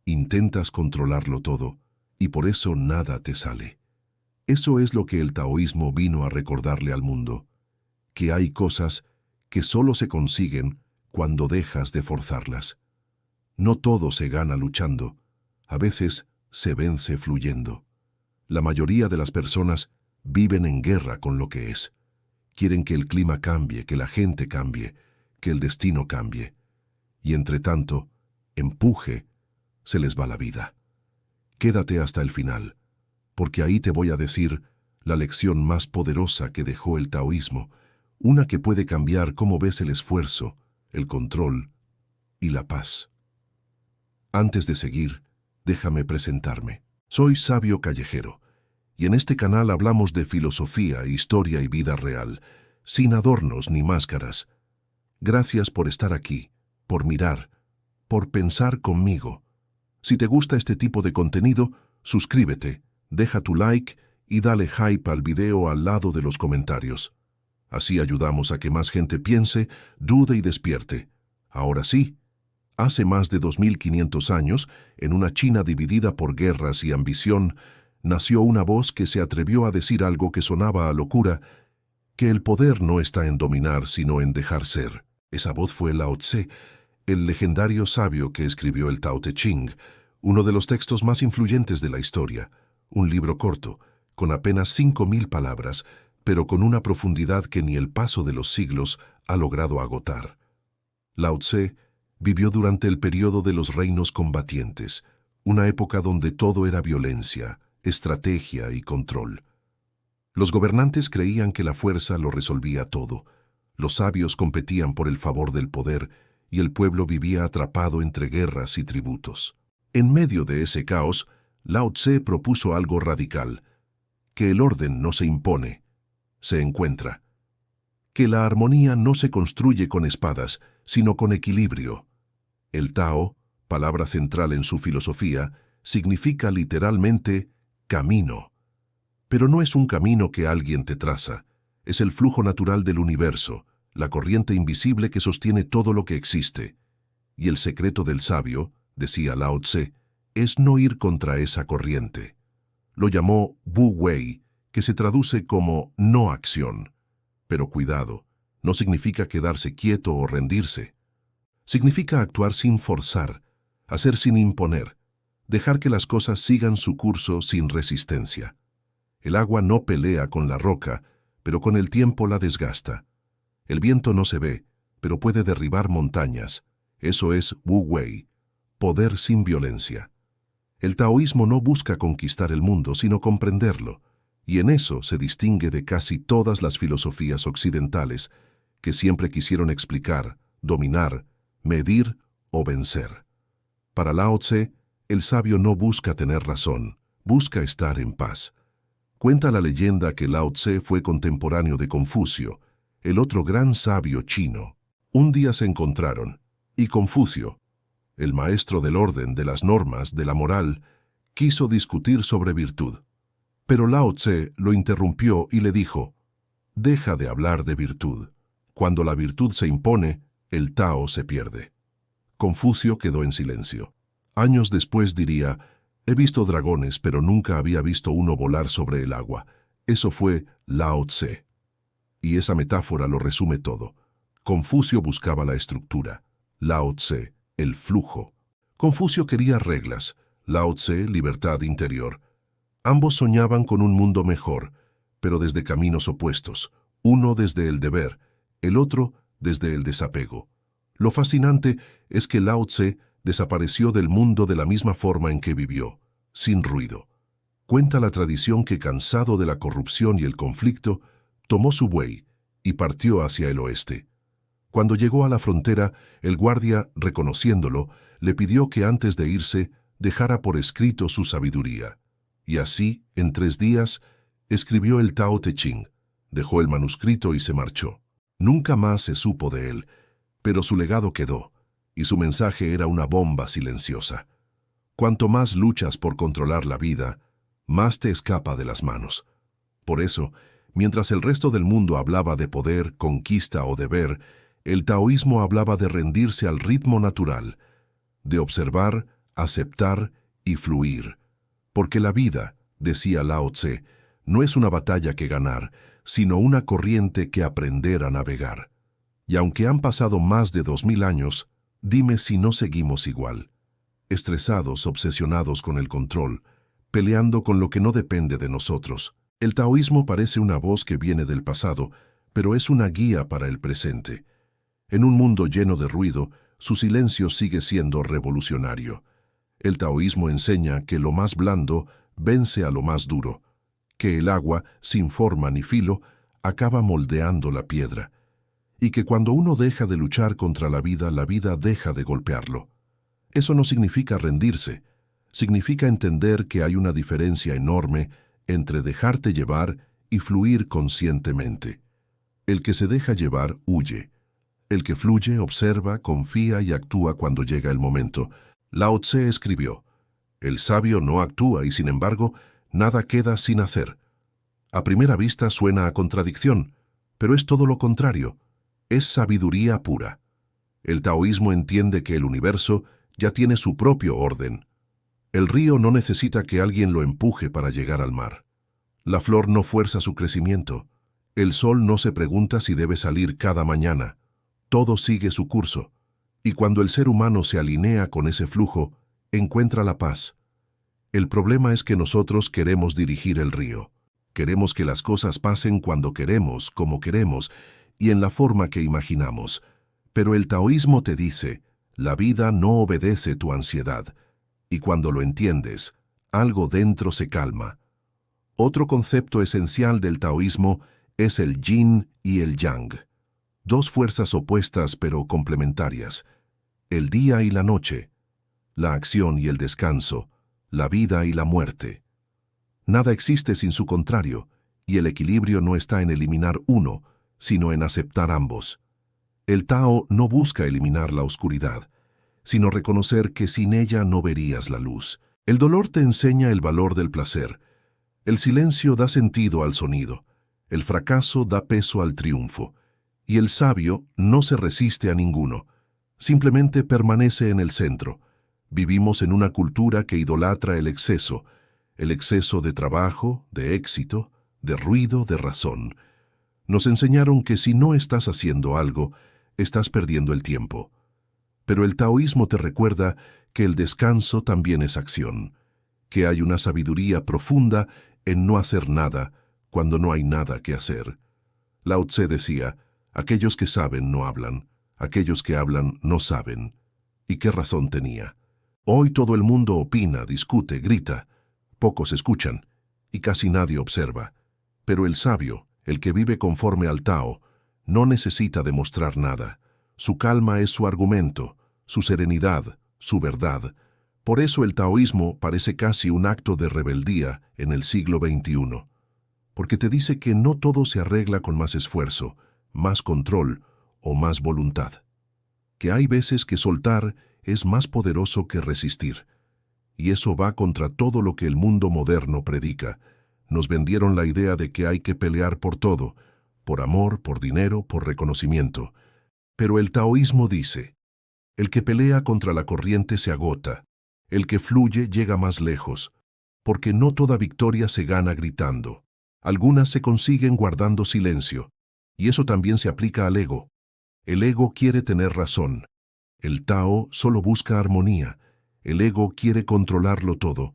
Intentas controlarlo todo, y por eso nada te sale. Eso es lo que el taoísmo vino a recordarle al mundo, que hay cosas que solo se consiguen cuando dejas de forzarlas. No todo se gana luchando, a veces se vence fluyendo. La mayoría de las personas viven en guerra con lo que es. Quieren que el clima cambie, que la gente cambie, que el destino cambie. Y entre tanto, empuje, se les va la vida. Quédate hasta el final, porque ahí te voy a decir la lección más poderosa que dejó el taoísmo, una que puede cambiar cómo ves el esfuerzo, el control y la paz. Antes de seguir, déjame presentarme. Soy Sabio Callejero, y en este canal hablamos de filosofía, historia y vida real, sin adornos ni máscaras. Gracias por estar aquí, por mirar, por pensar conmigo. Si te gusta este tipo de contenido, suscríbete, deja tu like y dale hype al video al lado de los comentarios. Así ayudamos a que más gente piense, dude y despierte. Ahora sí, hace más de 2500 años, en una China dividida por guerras y ambición, nació una voz que se atrevió a decir algo que sonaba a locura, que el poder no está en dominar, sino en dejar ser. Esa voz fue Lao Tse, el legendario sabio que escribió el Tao Te Ching, uno de los textos más influyentes de la historia, un libro corto, con apenas 5000 palabras, pero con una profundidad que ni el paso de los siglos ha logrado agotar. Lao Tse vivió durante el periodo de los reinos combatientes, una época donde todo era violencia, estrategia y control. Los gobernantes creían que la fuerza lo resolvía todo, los sabios competían por el favor del poder y el pueblo vivía atrapado entre guerras y tributos. En medio de ese caos, Lao Tse propuso algo radical, que el orden no se impone, se encuentra. Que la armonía no se construye con espadas, sino con equilibrio. El Tao, palabra central en su filosofía, significa literalmente camino. Pero no es un camino que alguien te traza, es el flujo natural del universo, la corriente invisible que sostiene todo lo que existe. Y el secreto del sabio, decía Lao Tse, es no ir contra esa corriente. Lo llamó Wu Wei, que se traduce como no acción. Pero cuidado, no significa quedarse quieto o rendirse. Significa actuar sin forzar, hacer sin imponer, dejar que las cosas sigan su curso sin resistencia. El agua no pelea con la roca, pero con el tiempo la desgasta. El viento no se ve, pero puede derribar montañas. Eso es Wu Wei, poder sin violencia. El taoísmo no busca conquistar el mundo, sino comprenderlo, y en eso se distingue de casi todas las filosofías occidentales que siempre quisieron explicar, dominar, medir o vencer. Para Lao Tse, el sabio no busca tener razón, busca estar en paz. Cuenta la leyenda que Lao Tse fue contemporáneo de Confucio, el otro gran sabio chino. Un día se encontraron, y Confucio, el maestro del orden, de las normas, de la moral, quiso discutir sobre virtud. Pero Lao Tse lo interrumpió y le dijo, «Deja de hablar de virtud. Cuando la virtud se impone, el Tao se pierde». Confucio quedó en silencio. Años después diría, «He visto dragones, pero nunca había visto uno volar sobre el agua». Eso fue Lao Tse. Y esa metáfora lo resume todo. Confucio buscaba la estructura, Lao Tse, el flujo. Confucio quería reglas, Lao Tse, libertad interior. Ambos soñaban con un mundo mejor, pero desde caminos opuestos, uno desde el deber, el otro desde el desapego. Lo fascinante es que Lao Tse desapareció del mundo de la misma forma en que vivió, sin ruido. Cuenta la tradición que, cansado de la corrupción y el conflicto, tomó su buey y partió hacia el oeste. Cuando llegó a la frontera, el guardia, reconociéndolo, le pidió que antes de irse dejara por escrito su sabiduría. Y así, en 3 días, escribió el Tao Te Ching, dejó el manuscrito y se marchó. Nunca más se supo de él, pero su legado quedó, y su mensaje era una bomba silenciosa. Cuanto más luchas por controlar la vida, más te escapa de las manos. Por eso, mientras el resto del mundo hablaba de poder, conquista o deber, el taoísmo hablaba de rendirse al ritmo natural, de observar, aceptar y fluir. Porque la vida, decía Lao Tse, no es una batalla que ganar, sino una corriente que aprender a navegar. Y aunque han pasado más de 2000 años, dime si no seguimos igual. Estresados, obsesionados con el control, peleando con lo que no depende de nosotros. El taoísmo parece una voz que viene del pasado, pero es una guía para el presente. En un mundo lleno de ruido, su silencio sigue siendo revolucionario. El taoísmo enseña que lo más blando vence a lo más duro, que el agua, sin forma ni filo, acaba moldeando la piedra, y que cuando uno deja de luchar contra la vida deja de golpearlo. Eso no significa rendirse, significa entender que hay una diferencia enorme entre dejarte llevar y fluir conscientemente. El que se deja llevar huye. El que fluye observa, confía y actúa cuando llega el momento. Lao Tse escribió: el sabio no actúa y sin embargo nada queda sin hacer. A primera vista suena a contradicción, pero es todo lo contrario. Es sabiduría pura. El taoísmo entiende que el universo ya tiene su propio orden. El río no necesita que alguien lo empuje para llegar al mar. La flor no fuerza su crecimiento. El sol no se pregunta si debe salir cada mañana. Todo sigue su curso. Y cuando el ser humano se alinea con ese flujo, encuentra la paz. El problema es que nosotros queremos dirigir el río. Queremos que las cosas pasen cuando queremos, como queremos, y en la forma que imaginamos. Pero el taoísmo te dice: la vida no obedece tu ansiedad, y cuando lo entiendes, algo dentro se calma. Otro concepto esencial del taoísmo es el yin y el yang, dos fuerzas opuestas pero complementarias, el día y la noche, la acción y el descanso, la vida y la muerte. Nada existe sin su contrario, y el equilibrio no está en eliminar uno, sino en aceptar ambos. El Tao no busca eliminar la oscuridad, sino reconocer que sin ella no verías la luz. El dolor te enseña el valor del placer. El silencio da sentido al sonido. El fracaso da peso al triunfo. Y el sabio no se resiste a ninguno. Simplemente permanece en el centro. Vivimos en una cultura que idolatra el exceso de trabajo, de éxito, de ruido, de razón. Nos enseñaron que si no estás haciendo algo, estás perdiendo el tiempo. Pero el taoísmo te recuerda que el descanso también es acción, que hay una sabiduría profunda en no hacer nada cuando no hay nada que hacer. Lao Tse decía: aquellos que saben no hablan, aquellos que hablan no saben. ¿Y qué razón tenía? Hoy todo el mundo opina, discute, grita. Pocos escuchan, y casi nadie observa. Pero el sabio, el que vive conforme al Tao, no necesita demostrar nada. Su calma es su argumento, su serenidad, su verdad. Por eso el taoísmo parece casi un acto de rebeldía en el siglo XXI. Porque te dice que no todo se arregla con más esfuerzo, más control o más voluntad. Que hay veces que soltar es más poderoso que resistir. Y eso va contra todo lo que el mundo moderno predica. Nos vendieron la idea de que hay que pelear por todo, por amor, por dinero, por reconocimiento. Pero el taoísmo dice: el que pelea contra la corriente se agota, el que fluye llega más lejos, porque no toda victoria se gana gritando. Algunas se consiguen guardando silencio, y eso también se aplica al ego. El ego quiere tener razón. El Tao solo busca armonía. El ego quiere controlarlo todo.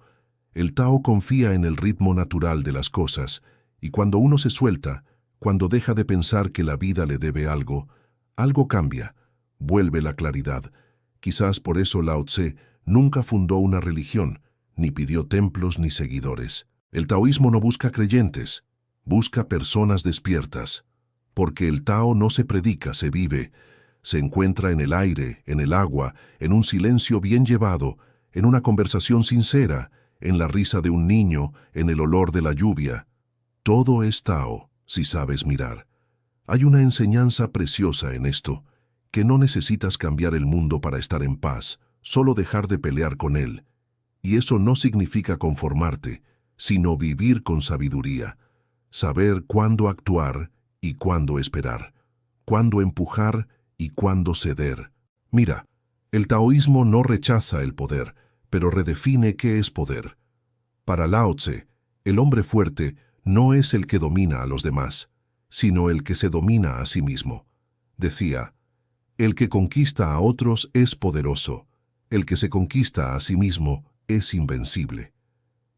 El Tao confía en el ritmo natural de las cosas, y cuando uno se suelta, cuando deja de pensar que la vida le debe algo, algo cambia, vuelve la claridad. Quizás por eso Lao Tse nunca fundó una religión, ni pidió templos ni seguidores. El taoísmo no busca creyentes, busca personas despiertas, porque el Tao no se predica, se vive. Se encuentra en el aire, en el agua, en un silencio bien llevado, en una conversación sincera, en la risa de un niño, en el olor de la lluvia. Todo es Tao, si sabes mirar. Hay una enseñanza preciosa en esto, que no necesitas cambiar el mundo para estar en paz, solo dejar de pelear con él. Y eso no significa conformarte, sino vivir con sabiduría, saber cuándo actuar y cuándo esperar, cuándo empujar y cuándo ceder. Mira, el taoísmo no rechaza el poder, pero redefine qué es poder. Para Lao Tse, el hombre fuerte no es el que domina a los demás, sino el que se domina a sí mismo. Decía, el que conquista a otros es poderoso, el que se conquista a sí mismo es invencible.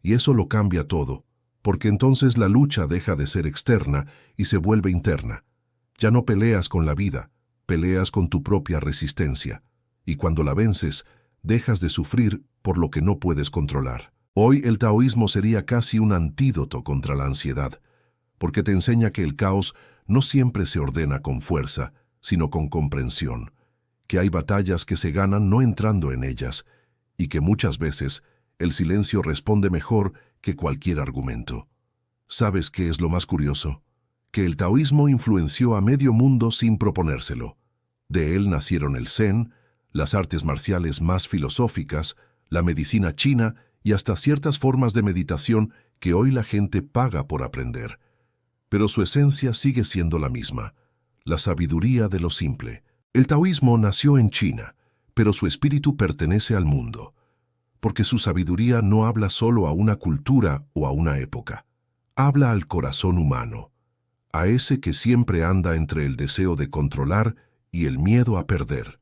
Y eso lo cambia todo, porque entonces la lucha deja de ser externa y se vuelve interna. Ya no peleas con la vida, peleas con tu propia resistencia, y cuando la vences, dejas de sufrir por lo que no puedes controlar. Hoy el taoísmo sería casi un antídoto contra la ansiedad, porque te enseña que el caos no siempre se ordena con fuerza, sino con comprensión, que hay batallas que se ganan no entrando en ellas, y que muchas veces el silencio responde mejor que cualquier argumento. ¿Sabes qué es lo más curioso? Que el taoísmo influenció a medio mundo sin proponérselo. De él nacieron el Zen, las artes marciales más filosóficas, la medicina china y hasta ciertas formas de meditación que hoy la gente paga por aprender. Pero su esencia sigue siendo la misma, la sabiduría de lo simple. El taoísmo nació en China, pero su espíritu pertenece al mundo, porque su sabiduría no habla solo a una cultura o a una época. Habla al corazón humano, a ese que siempre anda entre el deseo de controlar y el miedo a perder.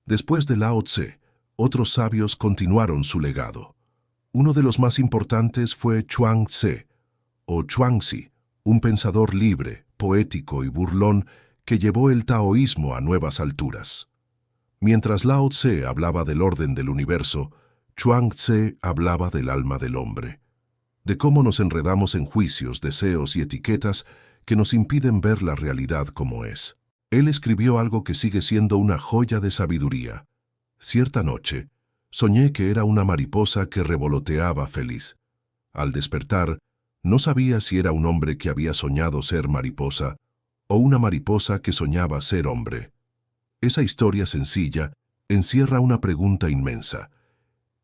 Después de Lao Tse, otros sabios continuaron su legado. Uno de los más importantes fue Chuang Tse, o Chuangzi, un pensador libre, poético y burlón que llevó el taoísmo a nuevas alturas. Mientras Lao Tse hablaba del orden del universo, Chuang Tse hablaba del alma del hombre, de cómo nos enredamos en juicios, deseos y etiquetas que nos impiden ver la realidad como es. Él escribió algo que sigue siendo una joya de sabiduría. Cierta noche, soñé que era una mariposa que revoloteaba feliz. Al despertar, no sabía si era un hombre que había soñado ser mariposa o una mariposa que soñaba ser hombre. Esa historia sencilla encierra una pregunta inmensa.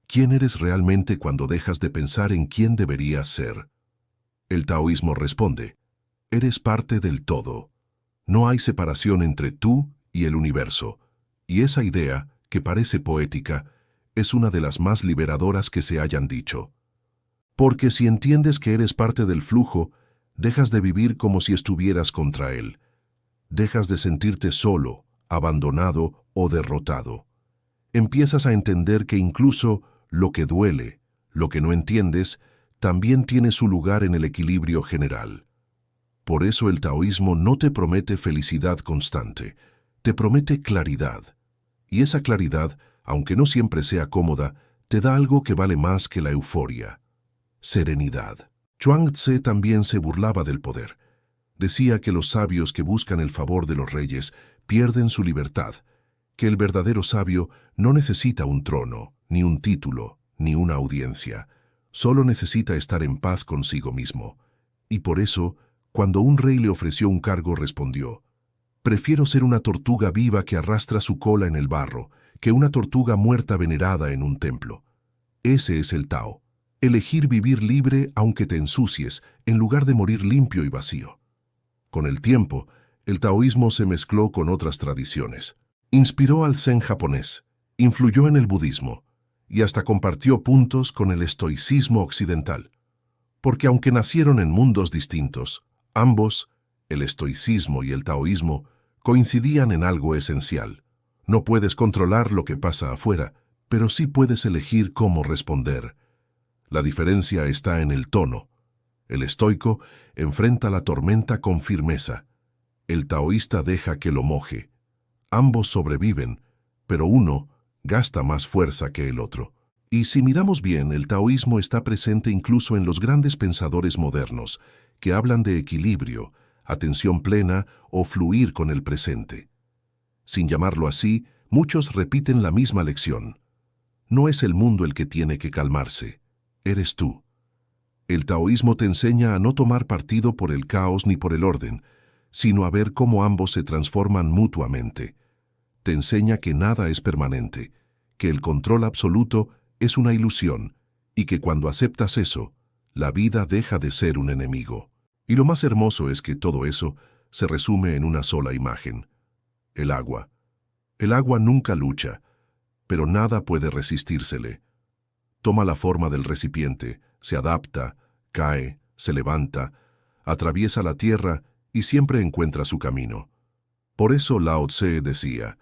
¿Quién eres realmente cuando dejas de pensar en quién deberías ser? El taoísmo responde, eres parte del todo. No hay separación entre tú y el universo, y esa idea, que parece poética, es una de las más liberadoras que se hayan dicho. Porque si entiendes que eres parte del flujo, dejas de vivir como si estuvieras contra él. Dejas de sentirte solo, abandonado o derrotado. Empiezas a entender que incluso lo que duele, lo que no entiendes, también tiene su lugar en el equilibrio general. Por eso el taoísmo no te promete felicidad constante, te promete claridad. Y esa claridad, aunque no siempre sea cómoda, te da algo que vale más que la euforia: serenidad. Chuang Tse también se burlaba del poder. Decía que los sabios que buscan el favor de los reyes pierden su libertad, que el verdadero sabio no necesita un trono, ni un título, ni una audiencia. Solo necesita estar en paz consigo mismo. Y por eso, cuando un rey le ofreció un cargo, respondió: prefiero ser una tortuga viva que arrastra su cola en el barro, que una tortuga muerta venerada en un templo. Ese es el Tao. Elegir vivir libre aunque te ensucies, en lugar de morir limpio y vacío. Con el tiempo, el taoísmo se mezcló con otras tradiciones. Inspiró al Zen japonés, influyó en el budismo, y hasta compartió puntos con el estoicismo occidental. Porque aunque nacieron en mundos distintos, ambos, el estoicismo y el taoísmo, coincidían en algo esencial. No puedes controlar lo que pasa afuera, pero sí puedes elegir cómo responder. La diferencia está en el tono. El estoico enfrenta la tormenta con firmeza. El taoísta deja que lo moje. Ambos sobreviven, pero uno gasta más fuerza que el otro. Y si miramos bien, el taoísmo está presente incluso en los grandes pensadores modernos, que hablan de equilibrio, atención plena o fluir con el presente. Sin llamarlo así, muchos repiten la misma lección. No es el mundo el que tiene que calmarse, eres tú. El taoísmo te enseña a no tomar partido por el caos ni por el orden, sino a ver cómo ambos se transforman mutuamente. Te enseña que nada es permanente, que el control absoluto es una ilusión y que cuando aceptas eso, la vida deja de ser un enemigo. Y lo más hermoso es que todo eso se resume en una sola imagen: el agua. El agua nunca lucha, pero nada puede resistírsele. Toma la forma del recipiente, se adapta, cae, se levanta, atraviesa la tierra y siempre encuentra su camino. Por eso Lao Tse decía,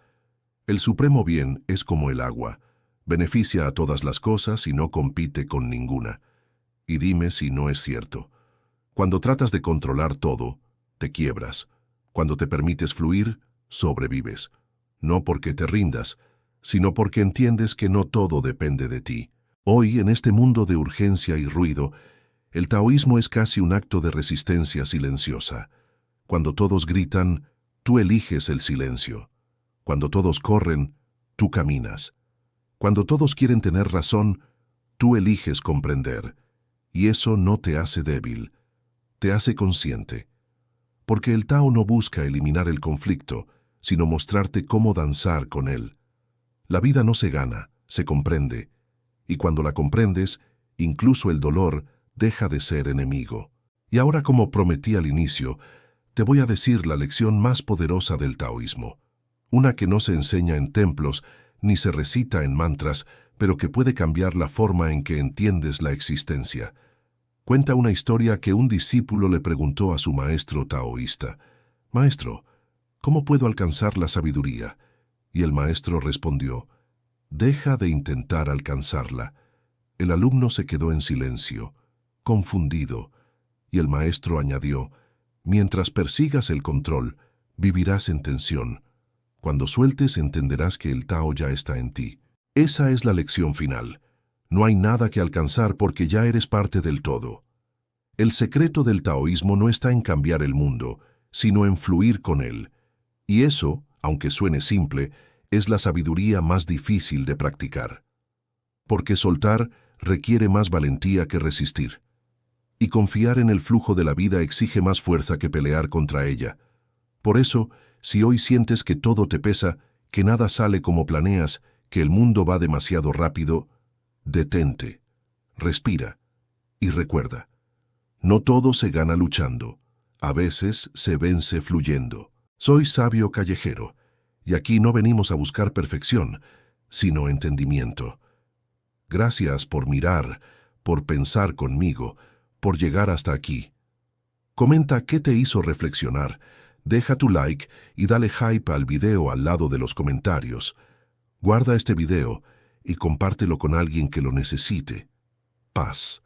el supremo bien es como el agua, beneficia a todas las cosas y no compite con ninguna. Y dime si no es cierto. Cuando tratas de controlar todo, te quiebras. Cuando te permites fluir, sobrevives. No porque te rindas, sino porque entiendes que no todo depende de ti. Hoy, en este mundo de urgencia y ruido, el taoísmo es casi un acto de resistencia silenciosa. Cuando todos gritan, tú eliges el silencio. Cuando todos corren, tú caminas. Cuando todos quieren tener razón, tú eliges comprender. Y eso no te hace débil, te hace consciente. Porque el Tao no busca eliminar el conflicto, sino mostrarte cómo danzar con él. La vida no se gana, se comprende. Y cuando la comprendes, incluso el dolor deja de ser enemigo. Y ahora, como prometí al inicio, te voy a decir la lección más poderosa del taoísmo. Una que no se enseña en templos, ni se recita en mantras, pero que puede cambiar la forma en que entiendes la existencia. Cuenta una historia que un discípulo le preguntó a su maestro taoísta: «Maestro, ¿cómo puedo alcanzar la sabiduría?». Y el maestro respondió: «Deja de intentar alcanzarla». El alumno se quedó en silencio, confundido, y el maestro añadió: «Mientras persigas el control, vivirás en tensión. Cuando sueltes, entenderás que el Tao ya está en ti». Esa es la lección final. No hay nada que alcanzar porque ya eres parte del todo. El secreto del taoísmo no está en cambiar el mundo, sino en fluir con él. Y eso, aunque suene simple, es la sabiduría más difícil de practicar. Porque soltar requiere más valentía que resistir. Y confiar en el flujo de la vida exige más fuerza que pelear contra ella. Por eso, si hoy sientes que todo te pesa, que nada sale como planeas, que el mundo va demasiado rápido, detente, respira y recuerda, no todo se gana luchando, a veces se vence fluyendo. Soy Sabio Callejero, y aquí no venimos a buscar perfección, sino entendimiento. Gracias por mirar, por pensar conmigo, por llegar hasta aquí. Comenta qué te hizo reflexionar, deja tu like y dale hype al video al lado de los comentarios. Guarda este video y compártelo con alguien que lo necesite. Paz.